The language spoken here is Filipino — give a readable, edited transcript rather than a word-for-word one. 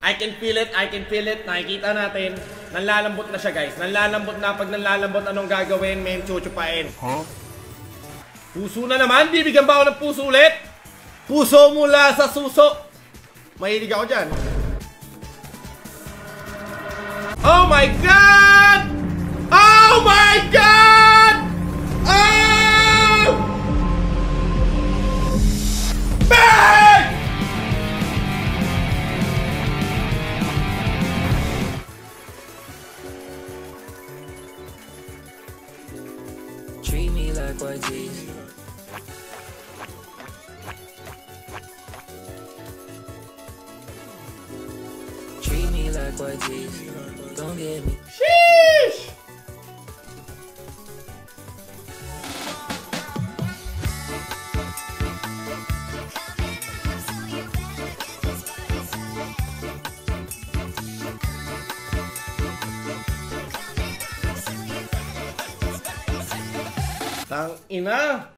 I can feel it, I can feel it. Nakikita natin. Nanlalambot na siya, guys. Nanlalambot na. Pag nanlalambot, anong gagawin? Men, chuchupain. Huh? Puso na naman. Bibigyan ba ako ng puso ulit? Puso mula sa suso. Mahilig ako dyan. Oh my God! Oh my God! Oh! Bang! Treat me like white teeth. Treat me like white teeth. Don't get me. Sheesh! Tang ina!